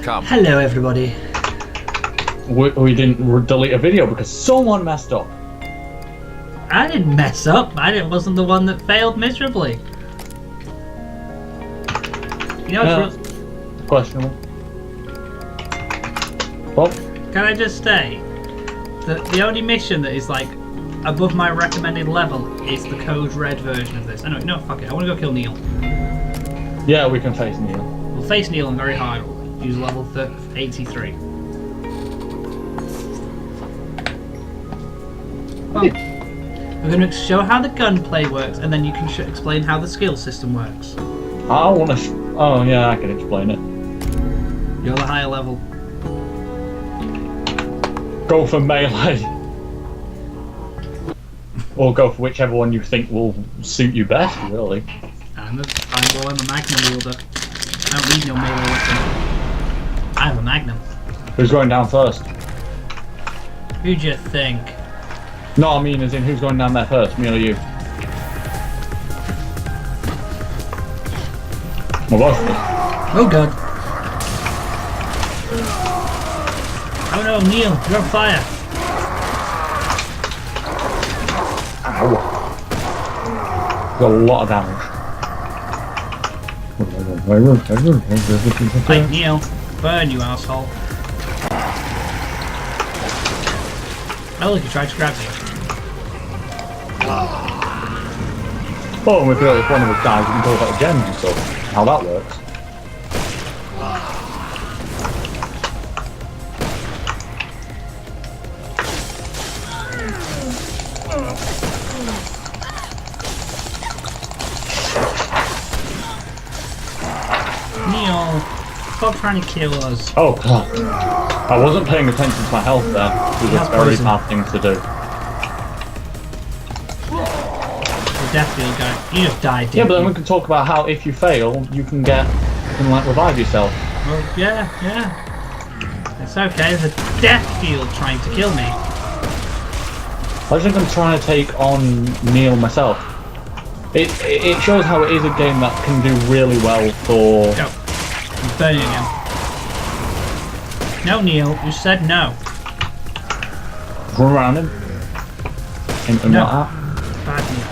come. Hello, everybody. We didn't delete a video because someone messed up. I didn't mess up. Wasn't the one that failed miserably. You know, it's Questionable. Well, can I just say that the only mission that is like above my recommended level is the Code Red version of this. Anyway, no, fuck it. I want to go kill Neil. yeah, we can face Neil. We'll face Neil on very hard. Use level 83. Well, we're going to show how the gunplay works, and then you can explain how the skill system works. I want to. Oh yeah, I can explain it. You're the higher level. Go for melee. Or go for whichever one you think will suit you best, really. I'm a Magnum wielder. I don't need no melee weapon. I have a Magnum. Who's going down first? Who do you think? No, I mean as in who's going down there first, me or you? Well, both of us. Oh god. Oh no, Neil, you're on fire. Ow. Got a lot of damage. Hey, Neil, burn, you asshole. Oh look, he tried to grab me. Oh, and we feel like if one of us dies, we can talk about gems and stuff. How that works. Neil, stop trying to kill us. Oh god. I wasn't paying attention to my health there. It was a That's very poison. bad thing to do. The death field guy. You just died, Yeah, didn't but then you? we can talk about how if you fail, you can like revive yourself. Well, yeah. It's okay, there's a death field trying to kill me. I think I'm trying to take on Neil myself. It shows how it is a game that can do really well for... Go. I'm burning again. No, Neil, you said no. Run around him. And No. like that. Bad Neil.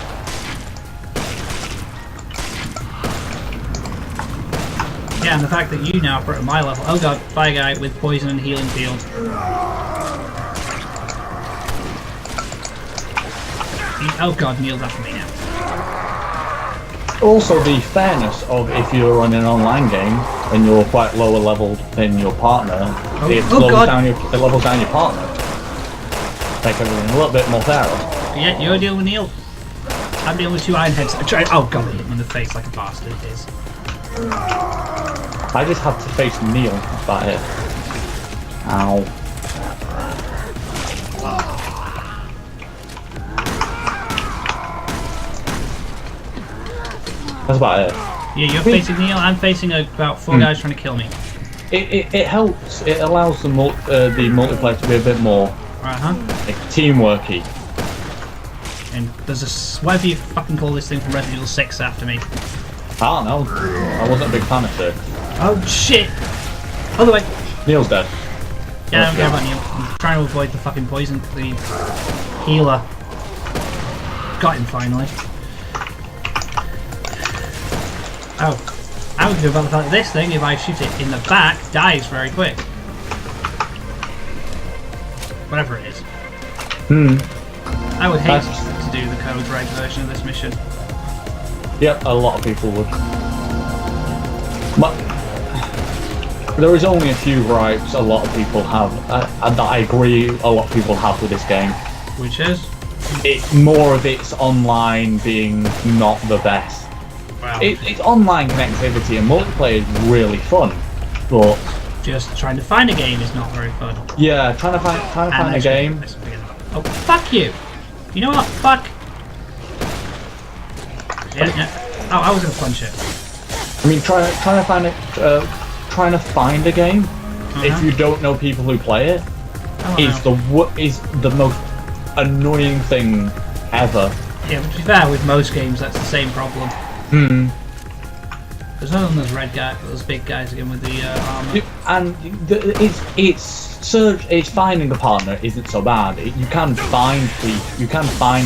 Yeah, and the fact that you now are at my level. Oh god, fire guy with poison and healing field. Oh god, Neil's after me now. Also, the fairness of if you're on an online game and you're quite lower leveled than your partner, it levels down your partner. Make everything a little bit more fairer. Yeah, you're dealing with Neil. I'm dealing with two iron heads. Oh god, I hit him in the face like a bastard it is. I just have to face Neil, that's about it. Ow. That's about it. Yeah, you're facing Neil, I'm facing about 4 guys trying to kill me. It helps. It allows the multiplayer to be a bit more like teamworky. And there's a whatever you fucking call this thing from Resident Evil 6 after me. I don't know. I wasn't a big fan of 6. Oh shit! Other way! Neil's dead. Yeah, I don't care about Neil. I'm trying to avoid the fucking poison. The healer. Got him finally. Oh. I was good about the fact that this thing, if I shoot it in the back, dies very quick. Whatever it is. I would hate to do the Code Red version of this mission. Yep, a lot of people would. But there is only a few gripes a lot of people have, and that I agree a lot of people have with this game. Which is? More of its online being not the best. Wow. It's online connectivity and multiplayer is really fun, but just trying to find a game is not very fun. yeah, trying to find a game. Oh, fuck you! You know what? Fuck! Yeah. Oh, I was gonna punch it. I mean, trying to find a game if you don't know people who play it is the most annoying thing ever. Yeah, but to be fair, with most games, that's the same problem. There's another one of those red guys, those big guys again with the armor. And it's finding a partner isn't so bad. You can find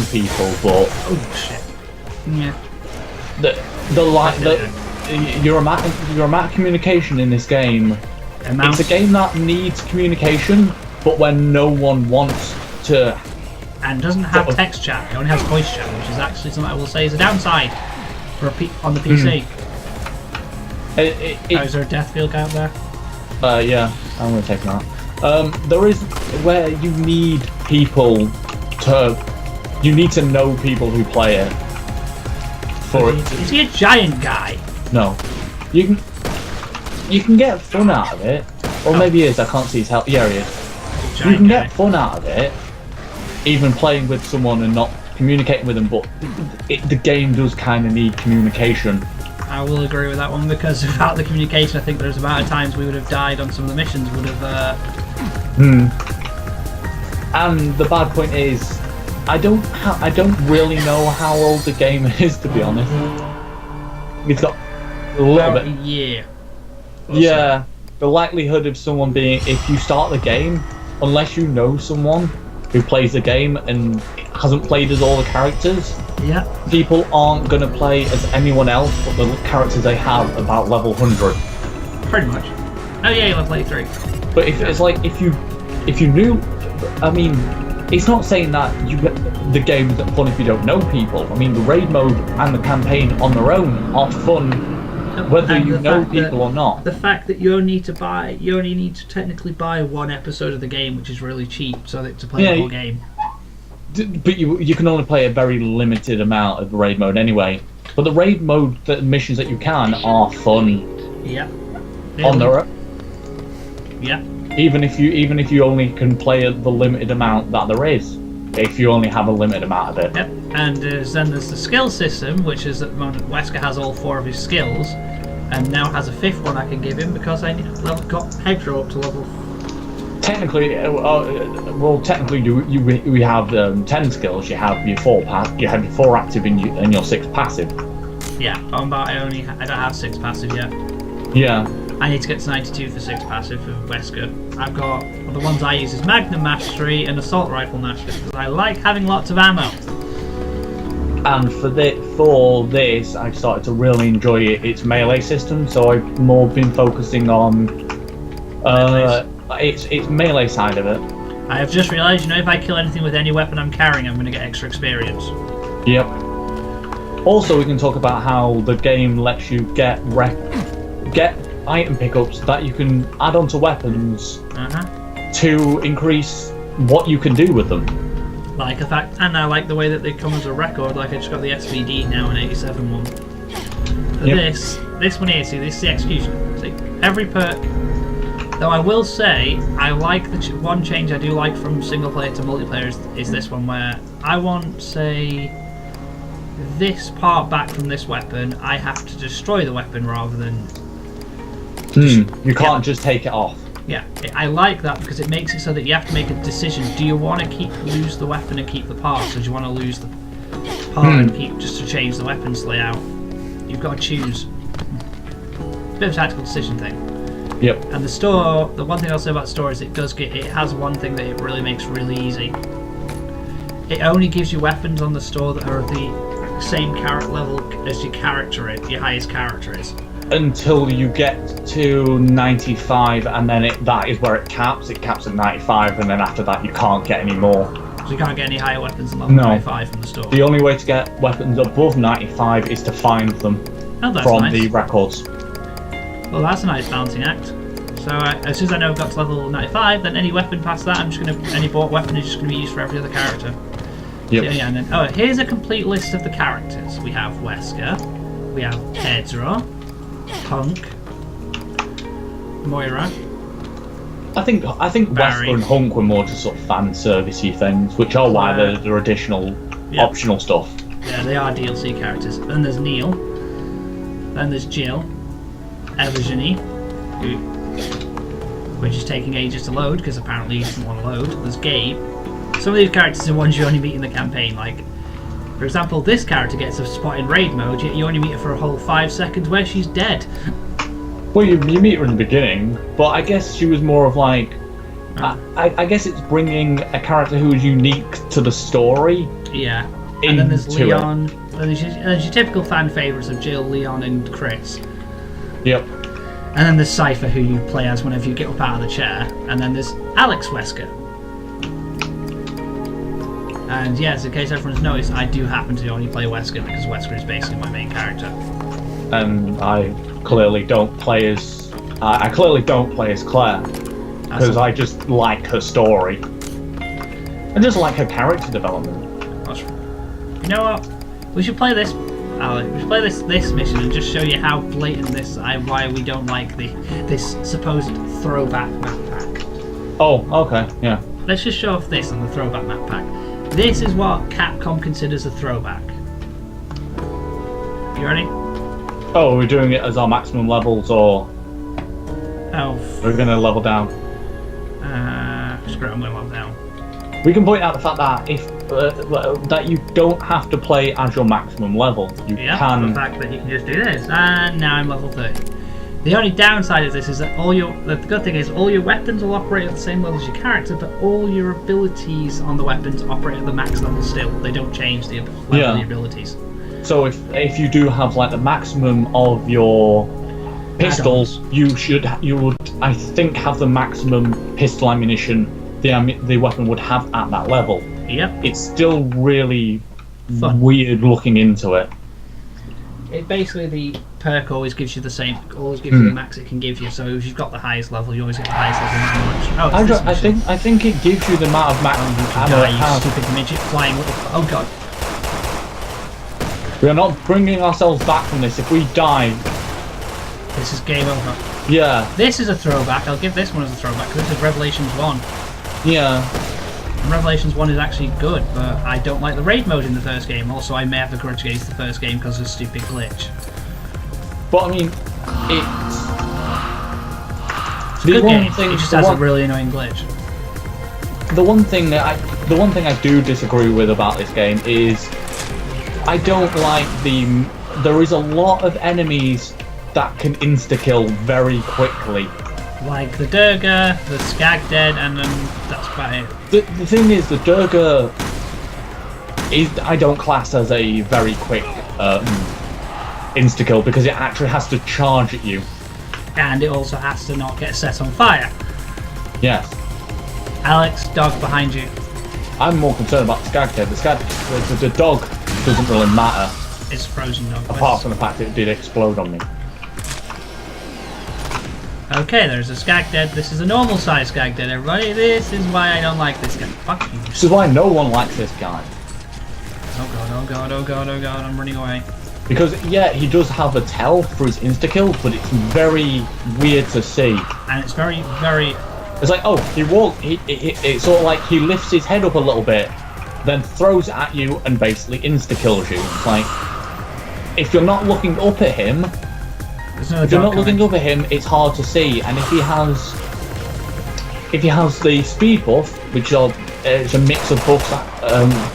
people, but Oh shit. Yeah. Your amount of communication in this game. It's a game that needs communication, but when no one wants to. And doesn't have text chat. It only has voice chat, which is actually something I will say is a downside on the PC. Is there a death field out there? Yeah, I'm gonna take that. There is where you need people to. You need to know people who play it. Is he a giant guy? No, you can get fun out of it, or maybe he is. I can't see his health. Yeah, he is. You can get fun out of it, even playing with someone and not communicating with them. But the game does kind of need communication. I will agree with that one, because without the communication, I think there's the amount of times we would have died on some of the missions. Would have. And the bad point is, I don't really know how old the game is, to be honest. It's got a little bit. Yeah. Yeah, the likelihood of someone being, if you start the game, unless you know someone who plays the game and hasn't played as all the characters, people aren't going to play as anyone else but the characters they have about level 100. Pretty much. Oh yeah, you'll play 3. But it's like if you knew, I mean, it's not saying that the game isn't fun if you don't know people. I mean, the raid mode and the campaign on their own are fun. Whether you know people or not. The fact that you only need to technically buy one episode of the game, which is really cheap, so that to play the whole game. But you can only play a very limited amount of the raid mode anyway. But the raid mode, the missions that you can, are fun. Yeah. On their own. Yeah. Even if you only can play the limited amount that there is. If you only have a limited amount of it. Yep. And then there's the skill system, which is at the moment Wesker has all 4 of his skills, and now has a 5th one I can give him because I got Pedro up to level. Technically, we have 10 skills. You have your 4 active and your 6 passive. Yeah, but I don't have 6 passive yet. Yeah. I need to get to 92 for 6 passive for Wesker. I've got the ones I use is Magnum Mastery and Assault Rifle Mastery because I like having lots of ammo. And for this, I've started to really enjoy its melee system. So I've more been focusing on its melee side of it. I have just realised, if I kill anything with any weapon I'm carrying, I'm going to get extra experience. Yep. Also, we can talk about how the game lets you get item pickups that you can add onto weapons to increase what you can do with them. Like the fact, and I like the way that they come as a record. Like I just got the SVD now, an 87 one. But this one here, see, this is the execution. See, every perk. Though I will say, I like the one change I do like from single player to multiplayer is this one where I want, say, this part back from this weapon. I have to destroy the weapon rather than. You can't just take it off. Yeah, I like that because it makes it so that you have to make a decision. Do you want to lose the weapon and keep the parts, or do you want to lose the part and keep just to change the weapons layout? You've got to choose. Bit of a tactical decision thing. Yep. And the store, the one thing I'll say about the store is it has one thing that it really makes really easy. It only gives you weapons on the store that are the same carrot level as your highest character is. Until you get to 95, and then that is where it caps. It caps at 95, and then after that you can't get any more. So you can't get any higher weapons than level 95 from the store? The only way to get weapons above 95 is to find them from the records. Well, that's a nice balancing act. So as soon as I know I've got to level 95, then any weapon past that, any bought weapon is just going to be used for every other character. Yep. So, yeah, and then, here's a complete list of the characters. We have Wesker, we have Pedro, Hunk, Moira. I think Wesker and Hunk were more just sort of fan servicey things, which are why they're additional optional stuff. Yeah, they are DLC characters. Then there's Neil. Then there's Jill, Evgeny, which is taking ages to load because apparently he doesn't want to load. There's Gabe. Some of these characters are ones you only meet in the campaign, like For example, this character gets a spot in raid mode, yet you only meet her for a whole 5 seconds where she's dead. Well, you meet her in the beginning, but I guess she was more of like... I guess it's bringing a character who is unique to the story. Yeah. And then there's into Leon. And there's your typical fan favourites of Jill, Leon and Chris. Yep. And then there's Cypher, who you play as whenever you get up out of the chair. And then there's Alex Wesker. And yes, in case everyone's noticed, I do happen to only play Wesker because Wesker is basically my main character. And I clearly don't play as... I clearly don't play as Claire. Because I just like her story. I just like her character development. You know what? We should play this, Alex. We should play this mission and just show you how blatant this why we don't like this supposed throwback map pack. Oh, okay, yeah. Let's just show off this on the throwback map pack. This is what Capcom considers a throwback. You ready? Oh, we're doing it as our maximum levels, or we're gonna level down? Screw it, I'm gonna level down. We can point out the fact that if that you don't have to play as your maximum level. You can. The fact that you can just do this, and now I'm level 30. The only downside of this is that the good thing is all your weapons will operate at the same level as your character, but all your abilities on the weapons operate at the max level still. They don't change the level of the abilities. So if you do have like the maximum of your pistols, you would I think have the maximum pistol ammunition the weapon would have at that level. Yep. It's still really weird looking into it. It basically, the perk always gives you the same, always gives you the max it can give you. So if you've got the highest level, you always get the highest level. I think it gives you the amount of max ammo it has. Stupid midget flying little. Oh god. We are not bringing ourselves back from this. If we die, this is game over. Yeah. This is a throwback. I'll give this one as a throwback because this is Revelations 1. Yeah. And Revelations 1 is actually good, but I don't like the raid mode in the first game. Also, I may have a grudge against the first game because of a stupid glitch. But I mean, it's a good game. It just has a really annoying glitch. The one thing I do disagree with about this game is I don't like there is a lot of enemies that can insta-kill very quickly. Like the Durga, the Skagdead, and then that's about it. The thing is, the Durga I don't class as a very quick insta-kill because it actually has to charge at you. And it also has to not get set on fire. Yes. Alex, dog behind you. I'm more concerned about the Skagdead. The dog doesn't really matter. It's frozen dog. Apart from the fact that it did explode on me. Okay, there's a Skagdead. This is a normal size Skagdead, everybody. This is why I don't like this guy. Fuck you. This is why no one likes this guy. Oh god, oh god, oh god, oh god, I'm running away. Because, yeah, he does have a tell for his insta-kill, but it's very weird to see. And it's very, very... It's like, oh, it's sort of like he lifts his head up a little bit, then throws it at you and basically insta-kills you. It's like, if you're not looking up at him, it's hard to see. And if he has the speed buff, which is a mix of buffs,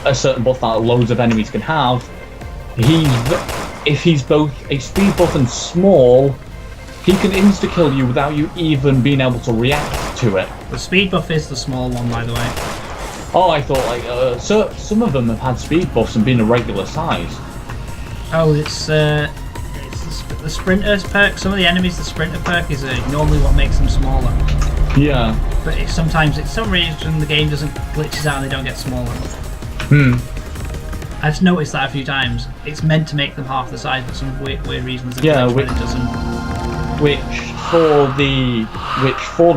a certain buff that loads of enemies can have, if he's both a speed buff and small, he can insta-kill you without you even being able to react to it. The speed buff is the small one, by the way. Oh, I thought like some of them have had speed buffs and been a regular size. Oh, it's the sprinter's perk. Some of the enemies, the sprinter perk is normally what makes them smaller. Yeah. But sometimes, for some reason, the game doesn't glitches out and they don't get smaller. I've noticed that a few times. It's meant to make them half the size, but some weird reasons it doesn't. Which for the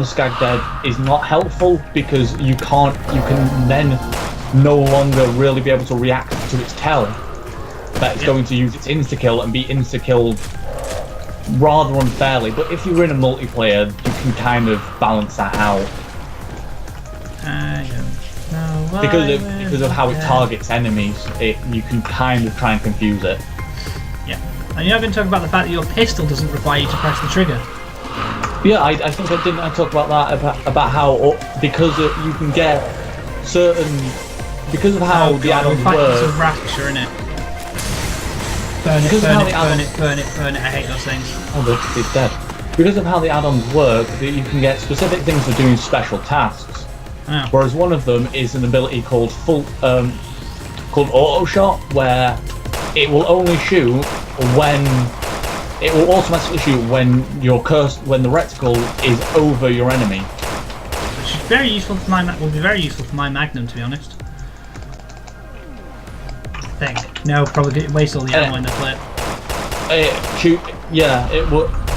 Skagdead is not helpful because you can then no longer really be able to react to its tell. That it's going to use its insta-kill and be insta-killed rather unfairly. But if you're in a multiplayer, you can kind of balance that out. Because of how it targets enemies, you can kind of try and confuse it. Yeah. And you're not going to talk about the fact that your pistol doesn't require you to press the trigger. Yeah, I think I talked about that, about how, because you can get certain because of how the add-ons It's a work. rapture, innit? Burn it, burn it, burn it, burn it, burn it. I hate those things. Oh, it's dead. Because of how the add-ons work, you can get specific things for doing special tasks. Oh. Whereas one of them is an ability called called auto shot, where it will only shoot when it will automatically shoot when your when the reticle is over your enemy. Which is very useful for will be very useful for my Magnum, to be honest. I think. No, probably waste all the ammo in the clip.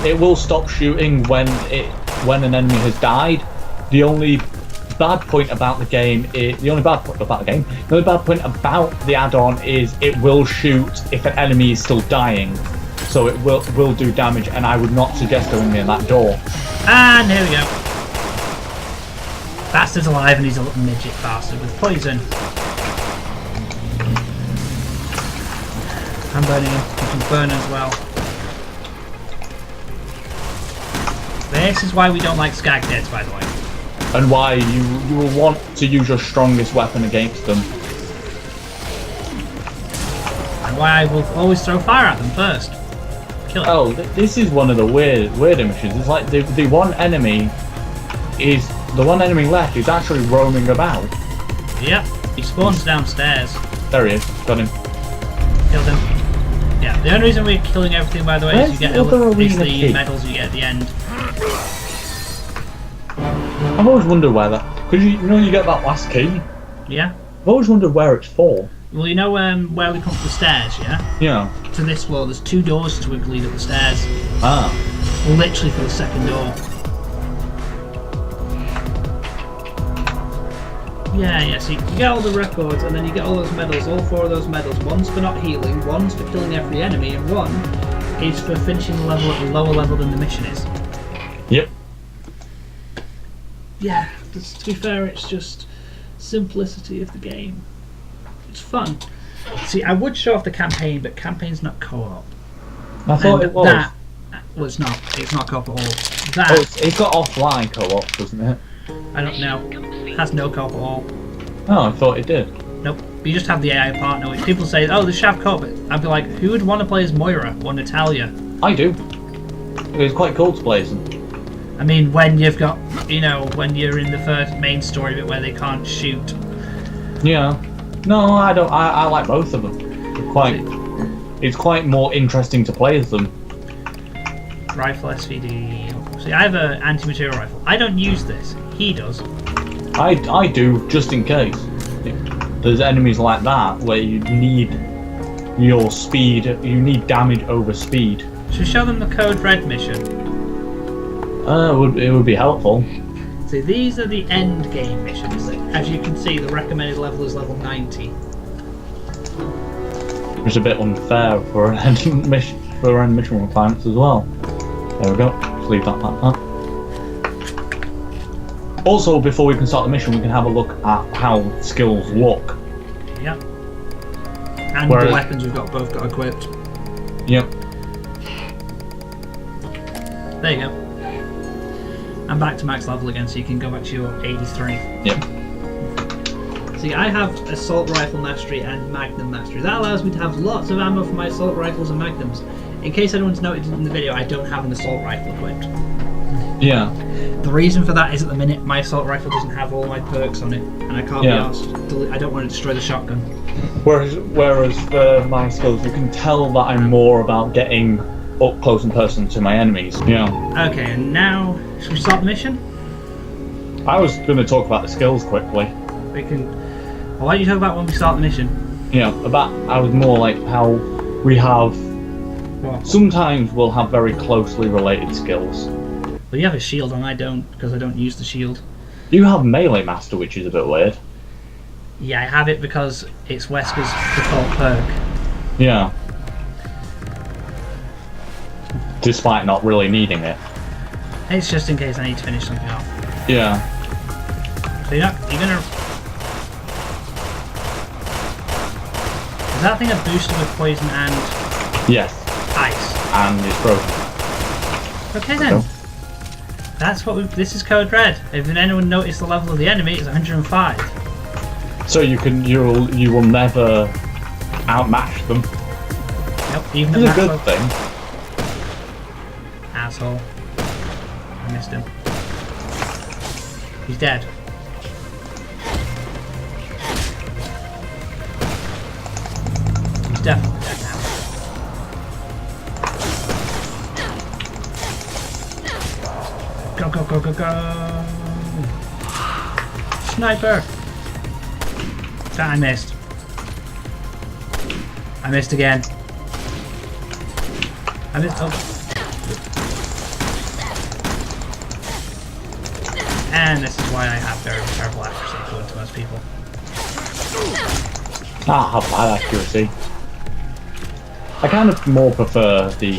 It will stop shooting when an enemy has died. The only bad point about the game is the only bad point about the add-on is it will shoot if an enemy is still dying, so it will do damage, and I would not suggest going near that door. And here we go. Bastard's alive, and he's a little midget bastard with poison. I'm burning him. You can burn as well. This is why we don't like skag deads, by the way. And why you will want to use your strongest weapon against them. And why I will always throw fire at them first. Kill it. Oh, this is one of the weirder missions. It's like the one enemy left is actually roaming about. Yep. He spawns downstairs. There he is. Got him. Killed him. Yeah. The only reason we're killing everything, by the way, is you get the medals you get at the end. I've always wondered where that, because you know you get that last key. Yeah. I've always wondered where it's for. Well, you know where we come to the stairs, yeah? Yeah. To this floor, there's 2 doors to lead up the stairs. Ah. Literally for the second door. Yeah, so you get all the records and then you get all those medals, all 4 of those medals. One's for not healing, one's for killing every enemy, and one is for finishing the level at a lower level than the mission is. Yep. Yeah, to be fair, it's just simplicity of the game. It's fun. See, I would show off the campaign, but campaign's not co-op. I thought it was. That was not. It's not co-op at all. That it's got offline co-op, doesn't it? I don't know. It has no co-op at all. Oh, I thought it did. Nope. You just have the AI partner, which people say, oh, the shaft co-op. I'd be like, who would want to play as Moira or Natalia? I do. It's quite cool to play as them. I mean, when you've got, when you're in the first main story bit where they can't shoot. Yeah. No, I don't. I like both of them. It's quite more interesting to play as them. Rifle SVD. See, I have an anti-material rifle. I don't use this. He does. I do, just in case. There's enemies like that where you need your speed. You need damage over speed. Should we show them the Code Red mission? It would be helpful. See, these are the end game missions. As you can see, the recommended level is level 90. It's a bit unfair for end mission requirements as well. There we go. Just leave that like that. Also, before we can start the mission, we can have a look at how skills look. Yep. And the weapons we've both got equipped. Yep. There you go. I'm back to max level again, so you can go back to your 83. Yep. See, I have assault rifle mastery and magnum mastery. That allows me to have lots of ammo for my assault rifles and magnums. In case anyone's noticed in the video, I don't have an assault rifle equipped. Yeah. The reason for that is at the minute my assault rifle doesn't have all my perks on it, and I can't be asked. I don't want to destroy the shotgun. Whereas for my skills, you can tell that I'm more about getting up close and personal to my enemies. Yeah. Okay, and now should we start the mission? I was going to talk about the skills quickly. We can. I'll let you talk about when we start the mission. Yeah, I was more like how we have. What? Sometimes we'll have very closely related skills. Well, you have a shield and I don't, because I don't use the shield. You have Melee Master, which is a bit weird. Yeah, I have it because it's Wesker's default perk. Yeah. Despite not really needing it. It's just in case I need to finish something off. Yeah. So you're gonna... Is that thing a booster with poison and... Yes. Ice? And it's broken. Okay then. So. That's what this is Code Red. If anyone noticed the level of the enemy, it's 105. So you will never outmatch them. Nope, even It's at a good max thing. asshole. I missed him. He's dead. He's definitely dead now. Go, go, go, go, go! Sniper! I missed. I missed again. I missed. Oh. And this is why I have very terrible accuracy according to most people. Ah, have bad accuracy. I kind of more prefer the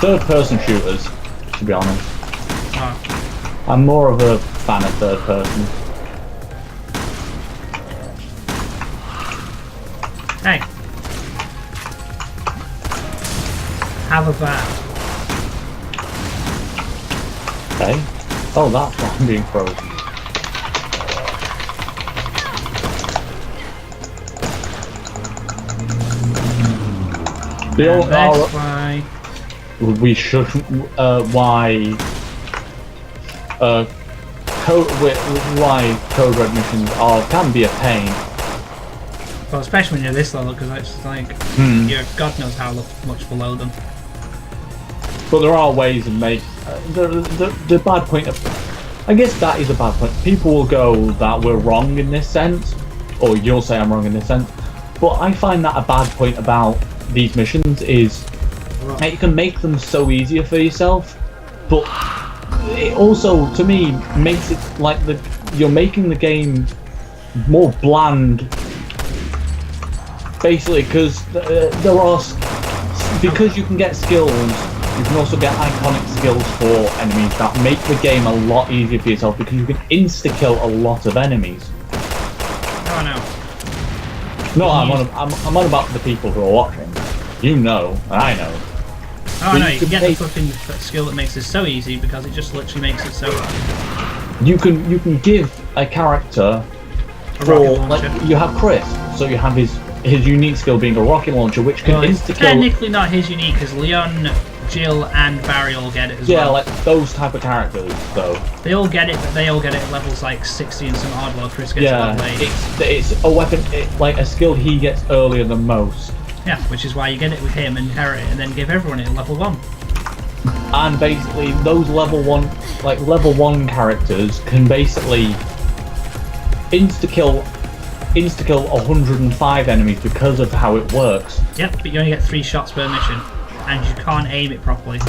third-person shooters, to be honest. Oh. I'm more of a fan of third-person. Hey. Have a bath. Okay. Oh, that's why I'm being frozen. That's why. We should. Why code red missions can be a pain. Well, especially when you're this level, because it's like you're God knows how much below them. But there are ways of make the bad point of. I guess that is a bad point. People will go that we're wrong in this sense, or you'll say I'm wrong in this sense. But I find that a bad point about these missions is that you can make them so easier for yourself, but it also, to me, makes it like you're making the game more bland. Basically, because because you can get skills, you can also get iconic skills for enemies that make the game a lot easier for yourself because you can insta-kill a lot of enemies. Oh no. No, I'm on about the people who are watching. You know, and I know. Oh But no, you you can get make- the fucking skill that makes this so easy because it just literally makes it so You can give a character a for rocket like launcher. you have Chris, so you have his unique skill being a rocket launcher, which can Well, it's insta-kill. technically not his unique, because Leon, Jill, and Barry all get it as Yeah, well. like those type of characters, though. They all get it, but they all get it at levels like 60 and some odd, while Chris gets it Yeah, at late. it's a weapon, like a skill he gets earlier than most. Yeah, which is why you get it with him and inherit it, and then give everyone it at level 1. And basically, those level one characters can basically insta-kill 105 enemies because of how it works. Yep, but you only get 3 shots per mission, and you can't aim it properly.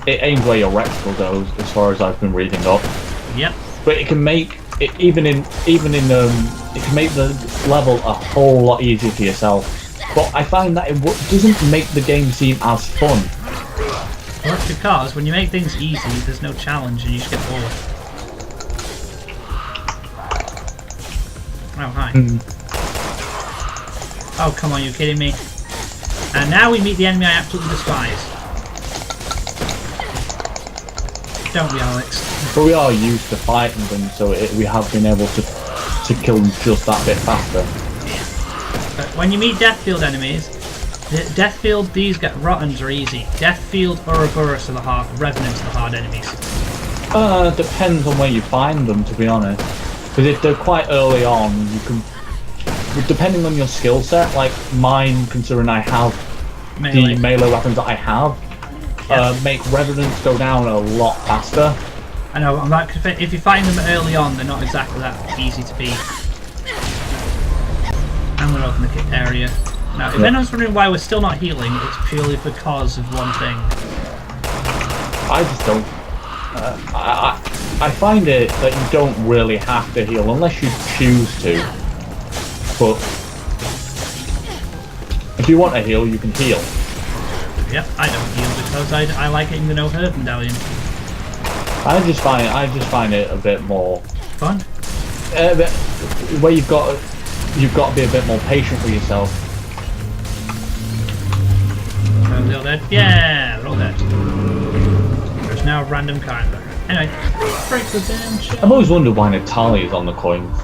It aims where your reticle goes, as far as I've been reading up. Yep. But it can make it it can make the level a whole lot easier for yourself. But I find that it doesn't make the game seem as fun. Well, that's because when you make things easy, there's no challenge, and you just get bored. Oh, hi. Oh, come on, you're kidding me. And now we meet the enemy I absolutely despise. Don't we, Alex? But we are used to fighting them, so we have been able to kill them just that bit faster. But when you meet Deathfield enemies, Deathfield, these get Rottens are easy. Deathfield, Ouroboros are the hard, Revenants are the hard enemies. Depends on where you find them, to be honest. Because if they're quite early on, you can, depending on your skill set, like mine, considering I have Melee. the melee weapons that I have, make Revenants go down a lot faster. I know, I'm like, if you find them early on, they're not exactly that easy to beat. I'm going to open the area. Now, if anyone's wondering why we're still not healing, it's purely because of one thing. I just don't. I find it that you don't really have to heal unless you choose to. But if you want to heal, you can heal. Yep, I don't heal because I like getting the no hurt medallion. I just find it a bit more Fun. where you've got to be a bit more patient with yourself. Are they all dead? Yeah, they're all dead. There's now a random card there. Anyway, break the bench. I've always wondered why Natalia is on the coins.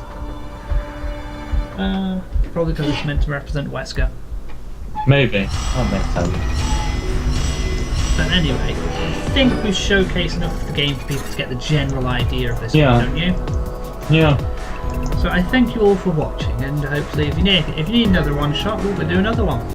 Probably because it's meant to represent Wesker. Maybe. That makes sense. But anyway, I think we've showcased enough of the game for people to get the general idea of this Yeah. one, don't you? Yeah. So I thank you all for watching, and hopefully if you need another one shot, we'll do another one.